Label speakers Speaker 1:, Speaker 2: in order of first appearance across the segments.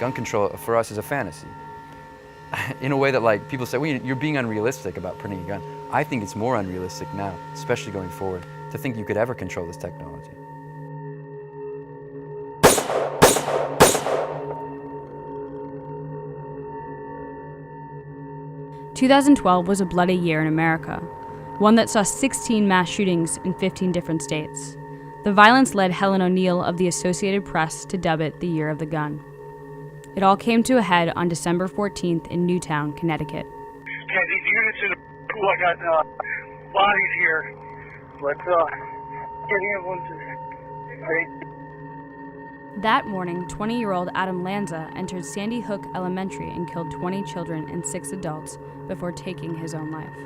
Speaker 1: Gun control for us is a fantasy. In a way that like people say, well, you're being unrealistic about printing a gun. I think it's more unrealistic now, especially going forward, to think you could ever control this technology.
Speaker 2: "2012 was a bloody year in America, one that saw 16 mass shootings in 15 different states. The violence led Helen O'Neill of the Associated Press to dub it the Year of the Gun. It all came to a head on December 14th in Newtown, Connecticut.
Speaker 3: Yeah, these units in the pool, I got bodies here. Let's get ambulances.
Speaker 2: That morning, 20-year-old Adam Lanza entered Sandy Hook Elementary and killed 20 children and 6 adults before taking his own life.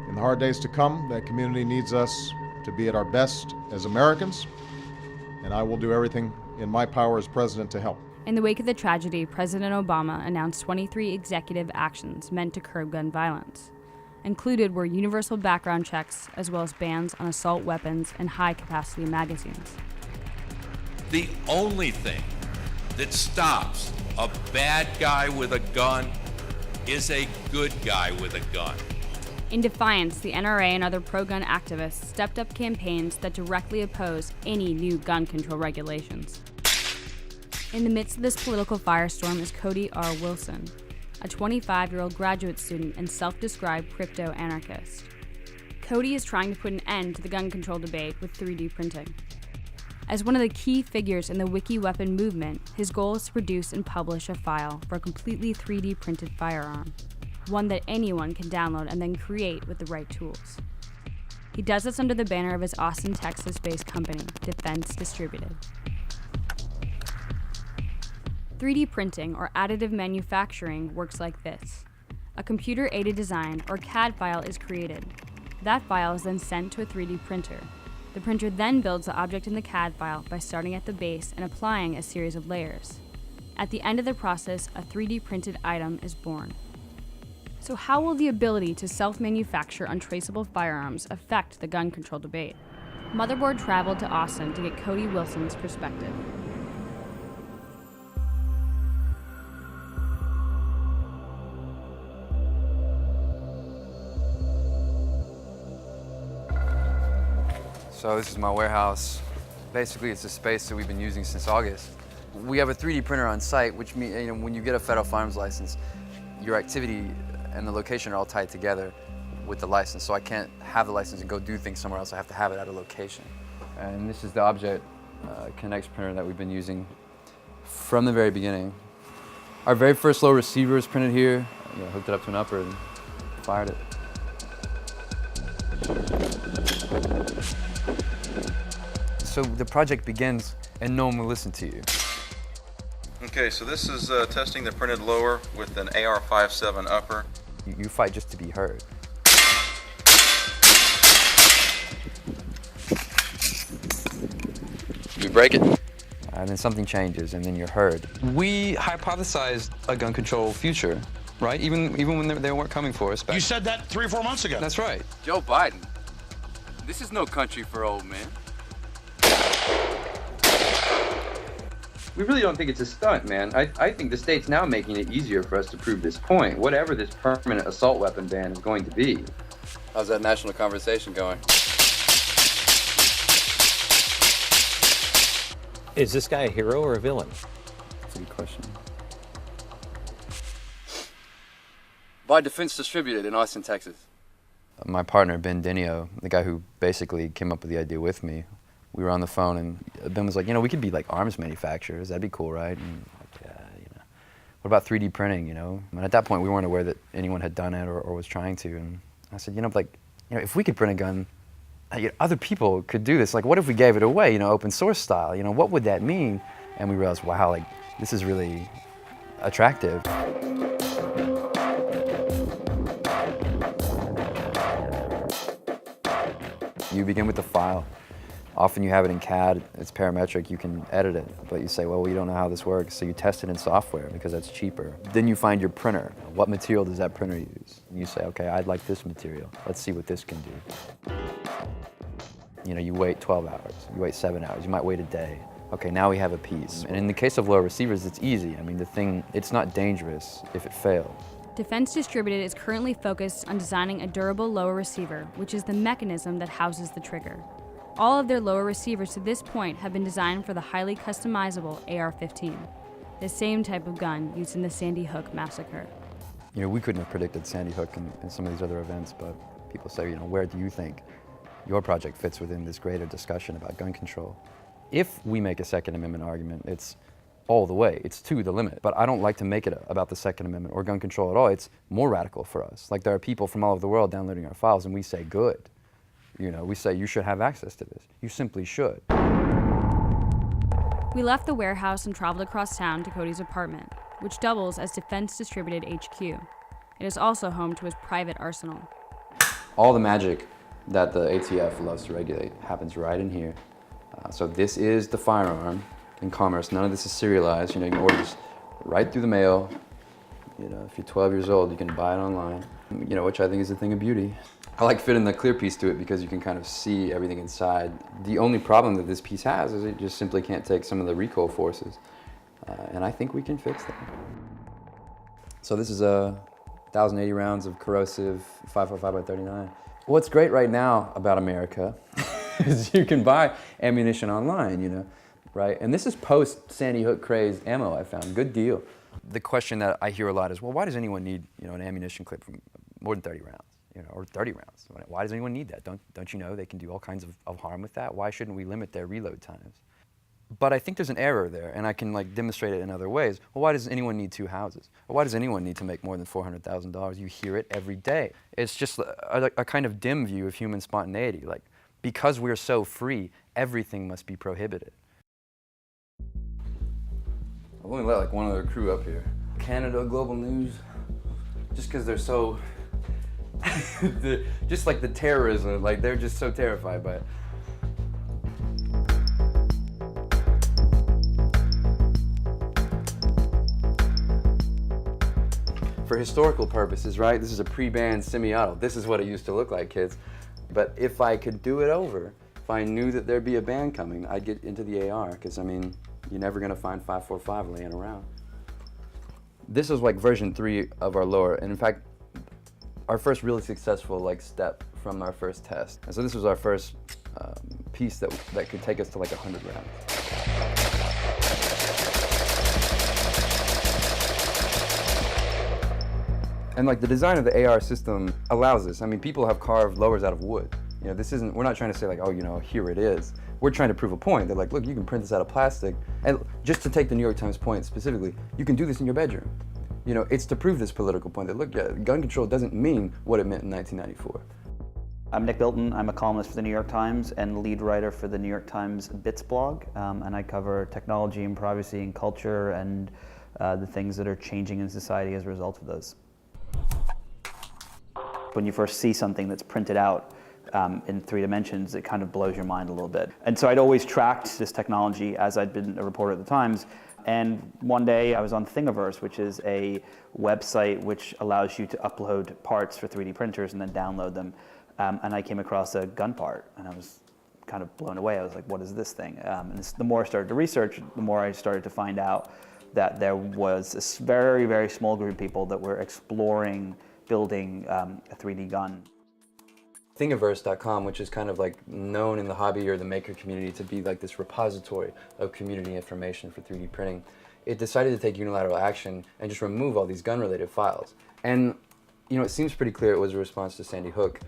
Speaker 4: In the hard days to come, that community needs us to be at our best as Americans, and I will do everything in my power as president to help.
Speaker 2: In the wake of the tragedy, President Obama announced 23 executive actions meant to curb gun violence. Included were universal background checks, as well as bans on assault weapons and high-capacity magazines.
Speaker 5: The only thing that stops a bad guy with a gun is a good guy with a gun.
Speaker 2: In defiance, the NRA and other pro-gun activists stepped up campaigns that directly oppose any new gun control regulations. In the midst of this political firestorm is Cody R. Wilson, a 25-year-old graduate student and self-described crypto-anarchist. Cody is trying to put an end to the gun control debate with 3D printing. As one of the key figures in the Wiki Weapon movement, his goal is to produce and publish a file for a completely 3D printed firearm, one that anyone can download and then create with the right tools. He does this under the banner of his Austin, Texas-based company, Defense Distributed. 3D printing, or additive manufacturing, works like this. A computer-aided design, or CAD file, is created. That file is then sent to a 3D printer. The printer then builds the object in the CAD file by starting at the base and applying a series of layers. At the end of the process, a 3D printed item is born. So how will the ability to self-manufacture untraceable firearms affect the gun control debate? Motherboard traveled to Austin to get Cody Wilson's perspective.
Speaker 1: So this is my warehouse. Basically, it's a space that we've been using since August. We have a 3D printer on site, which means when you get a federal firearms license, your activity and the location are all tied together with the license. So I can't have the license and go do things somewhere else. I have to have it at a location. And this is the Object Connect printer that we've been using from the very beginning. Our very first low receiver is printed here. Hooked it up to an upper and fired it. So the project begins and no one will listen to you.
Speaker 6: Okay, so this is testing the printed lower with an AR-57 upper.
Speaker 1: You fight just to be heard. You break it, and then something changes, and then you're heard.
Speaker 7: We hypothesized a gun control future, right? Even when they weren't coming for us.
Speaker 8: You said that 3 or 4 months ago.
Speaker 7: That's right.
Speaker 9: Joe Biden, this is no country for old men.
Speaker 10: We really don't think it's a stunt, man. I think the state's now making it easier for us to prove this point, whatever this permanent assault weapon ban is going to be.
Speaker 9: How's that national conversation going?
Speaker 11: Is this guy a hero or a villain?
Speaker 1: That's a good question.
Speaker 9: By Defense Distributed in Austin, Texas.
Speaker 1: My partner, Ben Denio, the guy who basically came up with the idea with me, we were on the phone and Ben was like, we could be like arms manufacturers. That'd be cool, right? And like, what about 3D printing, And at that point, we weren't aware that anyone had done it or was trying to. And I said, if we could print a gun, other people could do this. Like, what if we gave it away, open source style? What would that mean? And we realized, wow, this is really attractive. You begin with the file. Often you have it in CAD, it's parametric, you can edit it, but you say, well, you don't know how this works, so you test it in software because that's cheaper. Then you find your printer. What material does that printer use? And you say, okay, I'd like this material. Let's see what this can do. You wait 12 hours, you wait 7 hours, you might wait a day. Okay, now we have a piece. And in the case of lower receivers, it's easy. I mean, it's not dangerous if it fails.
Speaker 2: Defense Distributed is currently focused on designing a durable lower receiver, which is the mechanism that houses the trigger. All of their lower receivers to this point have been designed for the highly customizable AR-15, the same type of gun used in the Sandy Hook massacre.
Speaker 1: You know, we couldn't have predicted Sandy Hook and some of these other events, but people say, you know, where do you think your project fits within this greater discussion about gun control? If we make a Second Amendment argument, it's all the way, it's to the limit. But I don't like to make it about the Second Amendment or gun control at all. It's more radical for us. Like, there are people from all over the world downloading our files, and we say, good. You know, we say, you should have access to this. You simply should.
Speaker 2: We left the warehouse and traveled across town to Cody's apartment, which doubles as Defense Distributed HQ. It is also home to his private arsenal.
Speaker 1: All the magic that the ATF loves to regulate happens right in here. So this is the firearm in commerce. None of this is serialized. You know, you can order this right through the mail. You know, if you're 12 years old, you can buy it online. You know, which I think is a thing of beauty. I like fitting the clear piece to it because you can kind of see everything inside. The only problem that this piece has is it just simply can't take some of the recoil forces. And I think we can fix that. So this is 1,080 rounds of corrosive 5.55x39. What's great right now about America is you can buy ammunition online, you know, right? And this is post Sandy Hook craze ammo I found, good deal. The question that I hear a lot is, well, why does anyone need, you know, an ammunition clip from more than 30 rounds, you know, or 30 rounds? Why does anyone need that? Don't you know they can do all kinds of harm with that? Why shouldn't we limit their reload times? But I think there's an error there, and I can like demonstrate it in other ways. Well, why does anyone need 2 houses? Or why does anyone need to make more than $400,000? You hear it every day. It's just a kind of dim view of human spontaneity. Like, because we're so free, everything must be prohibited. I've only let like one other crew up here. Canada Global News, just because they're so, just like the terrorism, like they're just so terrified by it. For historical purposes, right, this is a pre-band semi-auto. This is what it used to look like, kids. But if I could do it over, if I knew that there'd be a band coming, I'd get into the AR, because I mean, you're never gonna find 5.45 laying around. This is like version 3 of our lower, and in fact, our first really successful like step from our first test. And so this was our first piece that could take us to like 100 rounds. And like the design of the AR system allows this. I mean, people have carved lowers out of wood. You know, this isn't, we're not trying to say like, oh, you know, here it is. We're trying to prove a point. They're like, look, you can print this out of plastic. And just to take the New York Times point specifically, you can do this in your bedroom. You know, it's to prove this political point that, look, yeah, gun control doesn't mean what it meant in 1994.
Speaker 8: I'm Nick Bilton. I'm a columnist for the New York Times and lead writer for the New York Times Bits blog. And I cover technology and privacy and culture and the things that are changing in society as a result of those. When you first see something that's printed out in 3 dimensions, it kind of blows your mind a little bit. And so I'd always tracked this technology as I'd been a reporter at the Times. And one day I was on Thingiverse, which is a website which allows you to upload parts for 3D printers and then download them. And I came across a gun part, and I was kind of blown away. I was like, what is this thing? And the more I started to research, the more I started to find out that there was this very, very small group of people that were exploring building a 3D gun.
Speaker 1: Thingiverse.com, which is kind of like known in the hobby or the maker community to be like this repository of community information for 3D printing, it decided to take unilateral action and just remove all these gun-related files. And, you know, it seems pretty clear it was a response to Sandy Hook.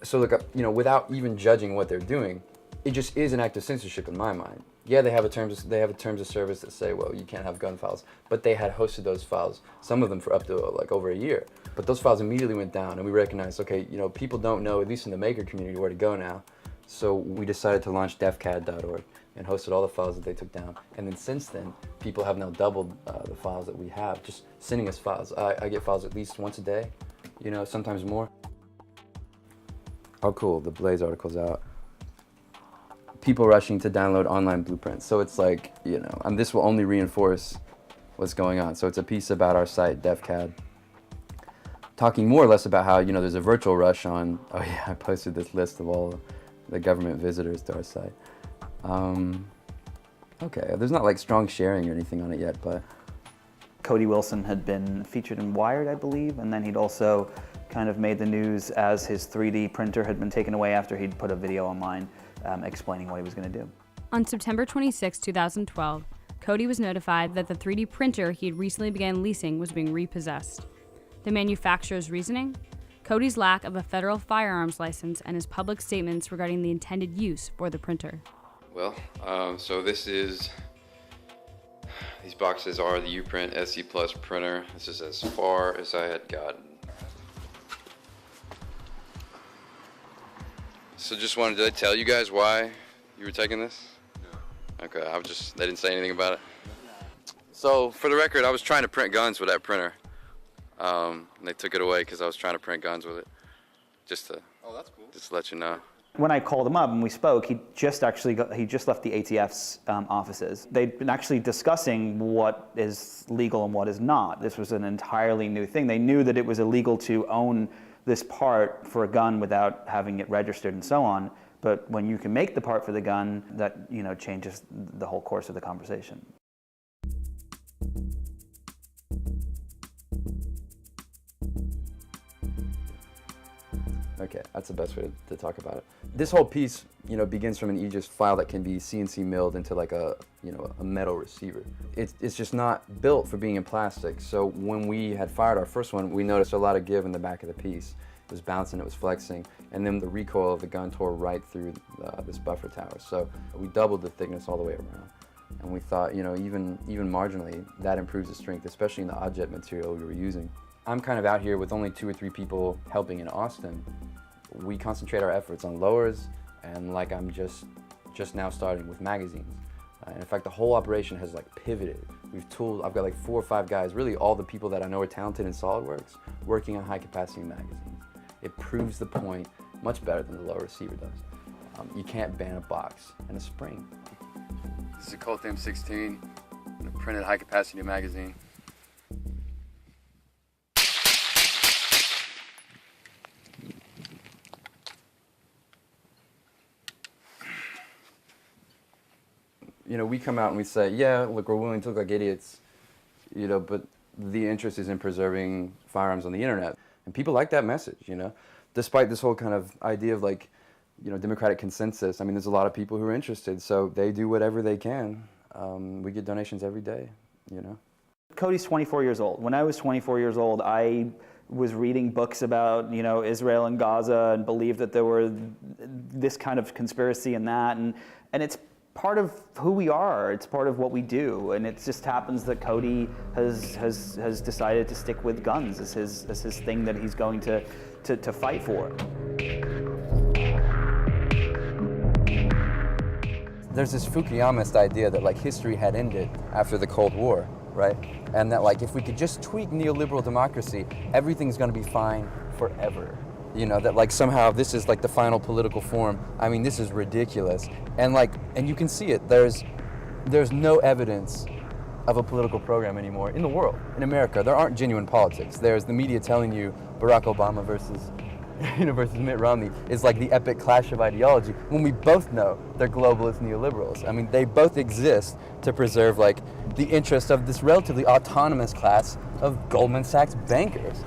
Speaker 1: So look, you know, without even judging what they're doing, it just is an act of censorship in my mind. Yeah, they have a terms of service that say, well, you can't have gun files, but they had hosted those files, some of them for up to like over a year. But those files immediately went down, and we recognized, okay, you know, people don't know, at least in the maker community, where to go now. So we decided to launch defcad.org and hosted all the files that they took down. And then since then, people have now doubled the files that we have, just sending us files. I get files at least once a day, you know, sometimes more. Oh, cool, the Blaze article's out. People rushing to download online blueprints. So it's like, you know, and this will only reinforce what's going on. So it's a piece about our site, defcad, talking more or less about how, you know, there's a virtual rush on, oh yeah, I posted this list of all the government visitors to our site. Okay, there's not like strong sharing or anything on it yet, but
Speaker 8: Cody Wilson had been featured in Wired, I believe, and then he'd also kind of made the news as his 3D printer had been taken away after he'd put a video online explaining what he was going to do.
Speaker 2: On September 26, 2012, Cody was notified that the 3D printer he had recently began leasing was being repossessed. The manufacturer's reasoning? Cody's lack of a federal firearms license and his public statements regarding the intended use for the printer.
Speaker 7: Well, so these boxes are the Uprint SE Plus printer. This is as far as I had gotten. So just wanted to tell you guys why you were taking this? No. Okay, they didn't say anything about it. So for the record, I was trying to print guns with that printer. And they took it away because I was trying to print guns with it. Just to let you know.
Speaker 8: When I called him up and we spoke, he just left the ATF's offices. They'd been actually discussing what is legal and what is not. This was an entirely new thing. They knew that it was illegal to own this part for a gun without having it registered and so on. But when you can make the part for the gun, that changes the whole course of the conversation.
Speaker 1: okay, that's the best way to talk about it. This whole piece, begins from an Aegis file that can be CNC milled into like a metal receiver. It's just not built for being in plastic. So when we had fired our first one, we noticed a lot of give in the back of the piece. It was bouncing, it was flexing, and then the recoil of the gun tore right through this buffer tower. So we doubled the thickness all the way around. And we thought, even marginally, that improves the strength, especially in the Odjet material we were using. I'm kind of out here with only 2 or 3 people helping in Austin. We concentrate our efforts on lowers, and like I'm just now starting with magazines. And in fact, the whole operation has pivoted. I've got 4 or 5 guys, really all the people that I know are talented in SolidWorks, working on high capacity magazines. It proves the point much better than the lower receiver does. You can't ban a box and a spring.
Speaker 7: This is a Colt M16, a printed high capacity magazine.
Speaker 1: We come out and we say, yeah, look, we're willing to look like idiots, but the interest is in preserving firearms on the internet. And people like that message, despite this whole kind of idea of democratic consensus. I mean, there's a lot of people who are interested, so they do whatever they can. We get donations every day,
Speaker 8: Cody's 24 years old. When I was 24 years old, I was reading books about, Israel and Gaza and believed that there were this kind of conspiracy and that. And it's part of who we are. It's part of what we do. And it just happens that Cody has decided to stick with guns as his thing that he's going to fight for.
Speaker 1: There's this Fukuyamist idea that history had ended after the Cold War, right? And that if we could just tweak neoliberal democracy, everything's going to be fine forever. That somehow this is the final political form. I mean, this is ridiculous. And you can see it. There's no evidence of a political program anymore in the world. In America, there aren't genuine politics. There's the media telling you Barack Obama versus Mitt Romney is the epic clash of ideology, when we both know they're globalist neoliberals. I mean, they both exist to preserve the interest of this relatively autonomous class of Goldman Sachs bankers.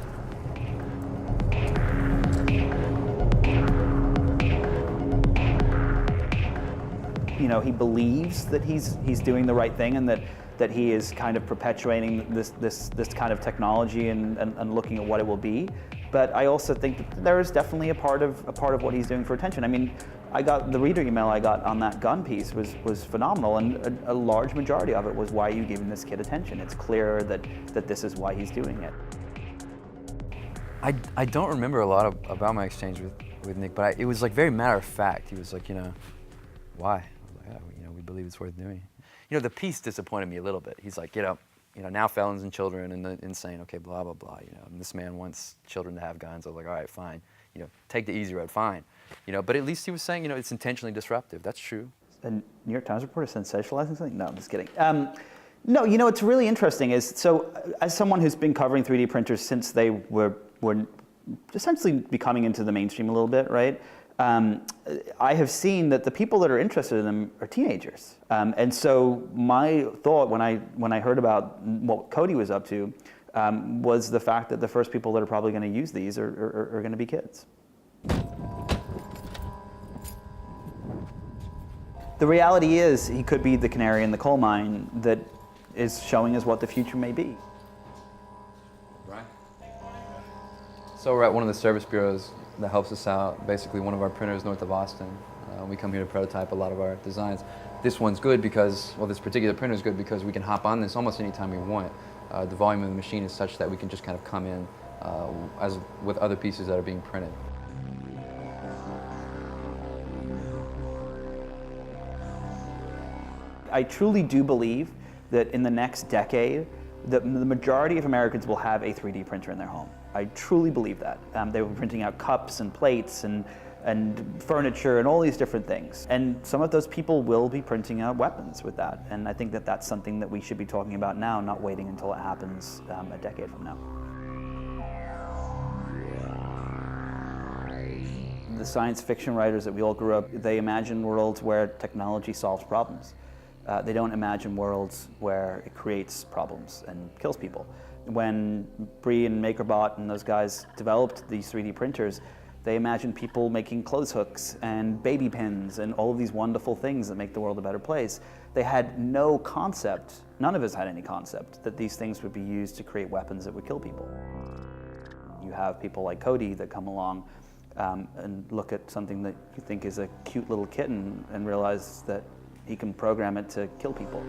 Speaker 8: He believes that he's doing the right thing and that he is kind of perpetuating this kind of technology and looking at what it will be. But I also think that there is definitely a part of what he's doing for attention. I mean, the reader email I got on that gun piece was phenomenal, and a large majority of it was, why are you giving this kid attention? It's clear that this is why he's doing it.
Speaker 1: I don't remember a lot about my exchange with Nick, but it was very matter of fact. He was why? I was we believe it's worth doing. The piece disappointed me a little bit. He's now felons and children and the insane, okay, blah, blah, blah, and this man wants children to have guns. I was all right, fine, take the easy road, fine, but at least he was saying, it's intentionally disruptive. That's true.
Speaker 8: The New York Times reporter sensationalizing something? No, I'm just kidding. No, what's really interesting is, so as someone who's been covering 3D printers since they were essentially becoming into the mainstream a little bit, right? I have seen that the people that are interested in them are teenagers. And so my thought when I heard about what Cody was up to was the fact that the first people that are probably going to use these are going to be kids. The reality is he could be the canary in the coal mine that is showing us what the future may be.
Speaker 7: Right.
Speaker 1: So we're at one of the service bureaus that helps us out, basically one of our printers north of Austin. We come here to prototype a lot of our designs. This one's good because, well, this particular printer is good because we can hop on this almost anytime we want. The volume of the machine is such that we can just kind of come in as with other pieces that are being printed.
Speaker 8: I truly do believe that in the next decade, the majority of Americans will have a 3D printer in their home. I truly believe that. They will be printing out cups and plates and furniture and all these different things. And some of those people will be printing out weapons with that. And I think that that's something that we should be talking about now, not waiting until it happens a decade from now. The science fiction writers that we all grew up, they imagine worlds where technology solves problems. They don't imagine worlds where it creates problems and kills people. When Bree and MakerBot and those guys developed these 3D printers, they imagined people making clothes hooks and baby pins and all of these wonderful things that make the world a better place. They had no concept, none of us had any concept, that these things would be used to create weapons that would kill people. You have people like Cody that come along and look at something that you think is a cute little kitten and realize that he can program it to kill people.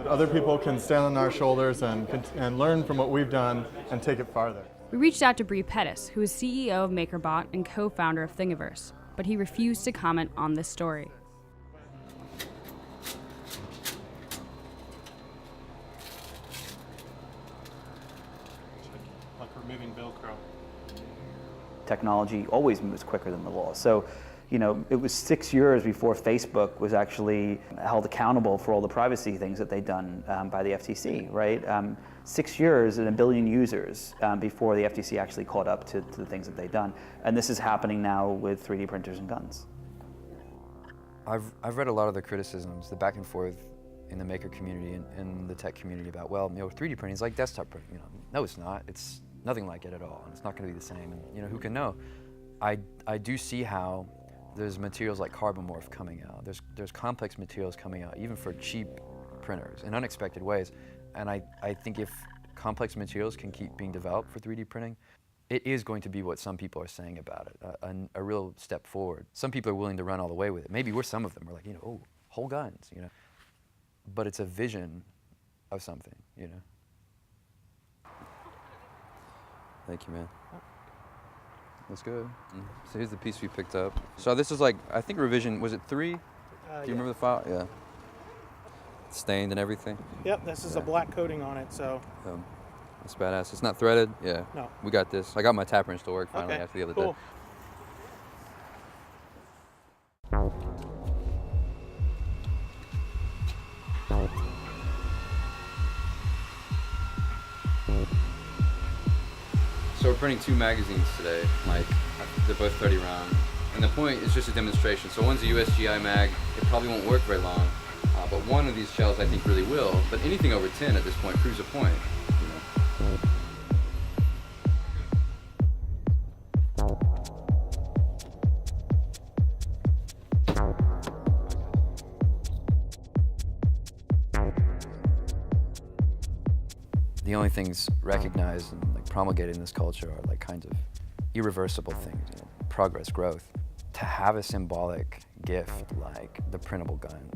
Speaker 12: Other people can stand on our shoulders and learn from what we've done and take it farther.
Speaker 2: We reached out to Bree Pettis, who is CEO of MakerBot and co-founder of Thingiverse, but he refused to comment on this story.
Speaker 12: Like removing Velcro.
Speaker 8: Technology always moves quicker than the law. So, you know, it was 6 years before Facebook was actually held accountable for all the privacy things that they'd done by the FTC, right? 6 years and 1 billion users before the FTC actually caught up to the things that they'd done. And this is happening now with 3D printers and guns.
Speaker 1: I've read a lot of the criticisms, the back and forth in the maker community and the tech community about, well, you know, 3D printing is like desktop printing. You know, no, it's not. It's nothing like it at all, and it's not going to be the same. And you know, who can know? I do see how there's materials like carbon morph coming out. There's complex materials coming out, even for cheap printers, in unexpected ways. And I think if complex materials can keep being developed for 3D printing, it is going to be what some people are saying about it, a real step forward. Some people are willing to run all the way with it. Maybe we're some of them. We're like, you know, oh, whole guns, you know. But it's a vision of something, you know. Thank you, man. That's good. So here's the piece we picked up. So this is like, I think revision, was it 3? Do you remember the file? Yeah. It's stained and everything.
Speaker 13: Yep, this is a black coating on it, so.
Speaker 1: That's badass. It's not threaded? Yeah.
Speaker 13: No.
Speaker 1: We got this. I got my tap wrench to work finally after the other day. So we're printing 2 magazines today, Mike. They're both 30 round. And the point is just a demonstration. So one's a USGI mag. It probably won't work very long. But one of these shells I think really will. But anything over 10 at this point proves a point. You know? The only things recognized and like promulgated in this culture are like kinds of irreversible things, you know, progress, growth. To have a symbolic gift like the printable gun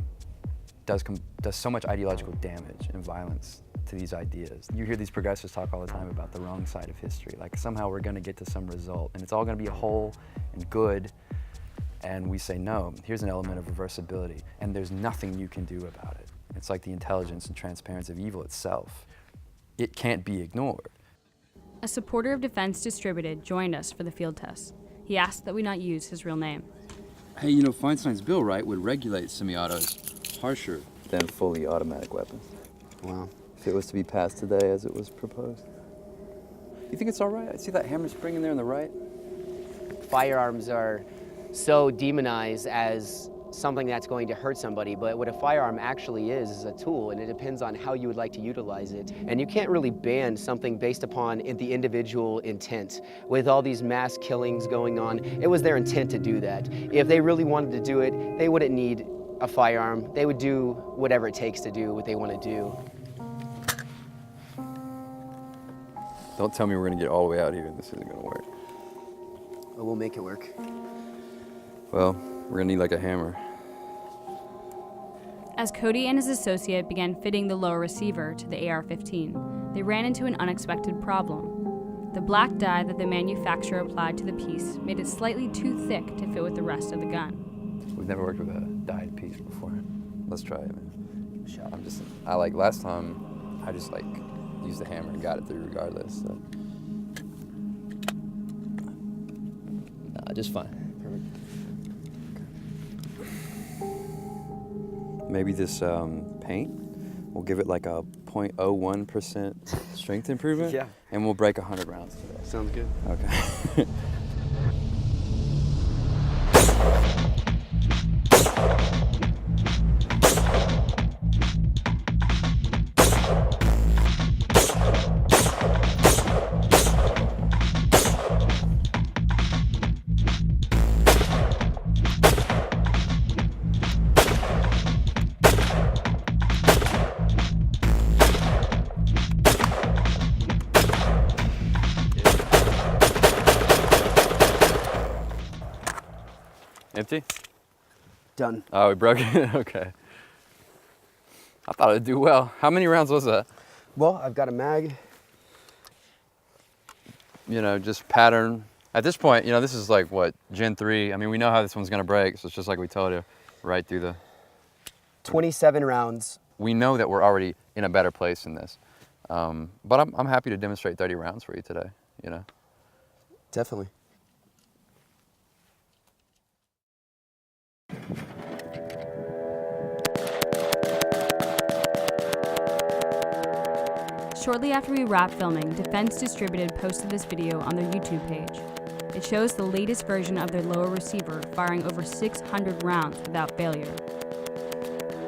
Speaker 1: does so much ideological damage and violence to these ideas. You hear these progressives talk all the time about the wrong side of history, like somehow we're going to get to some result and it's all going to be whole and good, and we say no, here's an element of reversibility and there's nothing you can do about it. It's like the intelligence and transparency of evil itself. It can't be ignored.
Speaker 2: A supporter of Defense Distributed joined us for the field test. He asked that we not use his real name.
Speaker 1: Hey, you know, Feinstein's bill, right, would regulate semi-autos harsher than fully automatic weapons. Wow. If it was to be passed today as it was proposed. You think it's all right? I see that hammer spring in there on the right.
Speaker 14: firearms are so demonized as something that's going to hurt somebody, but what a firearm actually is a tool, and it depends on how you would like to utilize it. And you can't really ban something based upon the individual intent. With all these mass killings going on, it was their intent to do that. If they really wanted to do it, they wouldn't need a firearm. They would do whatever it takes to do what they want to do.
Speaker 1: Don't tell me we're gonna get all the way out here and this isn't gonna work.
Speaker 14: But we'll make it work.
Speaker 1: Well, we're gonna need like a hammer.
Speaker 2: As Cody and his associate began fitting the lower receiver to the AR-15, they ran into an unexpected problem. The black dye that the manufacturer applied to the piece made it slightly too thick to fit with the rest of the gun.
Speaker 1: We've never worked with a dyed piece before. Let's try it, man. I like last time, I just like used the hammer and got it through regardless. So.
Speaker 11: Nah, just fine.
Speaker 1: Maybe this paint, we'll give it like a 0.01% strength improvement.
Speaker 14: Yeah.
Speaker 1: And we'll break 100 rounds today.
Speaker 14: Sounds good.
Speaker 1: Okay. Empty?
Speaker 14: Done.
Speaker 1: Oh, we broke it? Okay. I thought it'd do well. How many rounds was that?
Speaker 14: Well, I've got a mag.
Speaker 1: You know, just pattern. At this point, you know, this is like what, Gen 3. I mean, we know how this one's gonna break, so it's just like we told you, right through the...
Speaker 14: 27 rounds.
Speaker 1: We know that we're already in a better place in this. But I'm happy to demonstrate 30 rounds for you today, you know?
Speaker 14: Definitely.
Speaker 2: Shortly after we wrapped filming, Defense Distributed posted this video on their YouTube page. It shows the latest version of their lower receiver firing over 600 rounds without failure.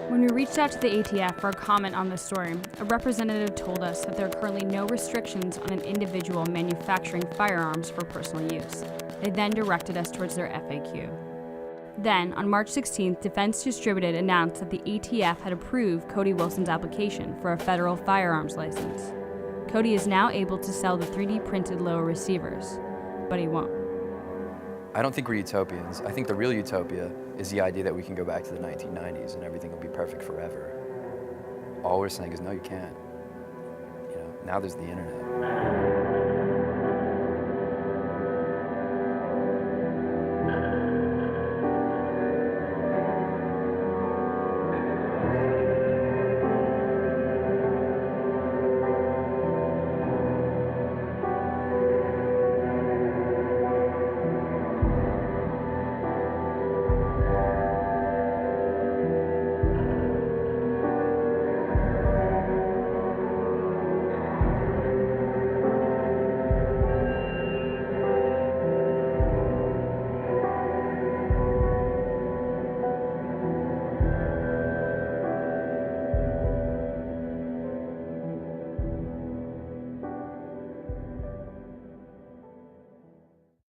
Speaker 2: When we reached out to the ATF for a comment on this story, a representative told us that there are currently no restrictions on an individual manufacturing firearms for personal use. They then directed us towards their FAQ. Then, on March 16th, Defense Distributed announced that the ATF had approved Cody Wilson's application for a federal firearms license. Cody is now able to sell the 3D printed lower receivers, but he won't.
Speaker 1: I don't think we're utopians. I think the real utopia is the idea that we can go back to the 1990s and everything will be perfect forever. All we're saying is, no, you can't. You know, now there's the internet.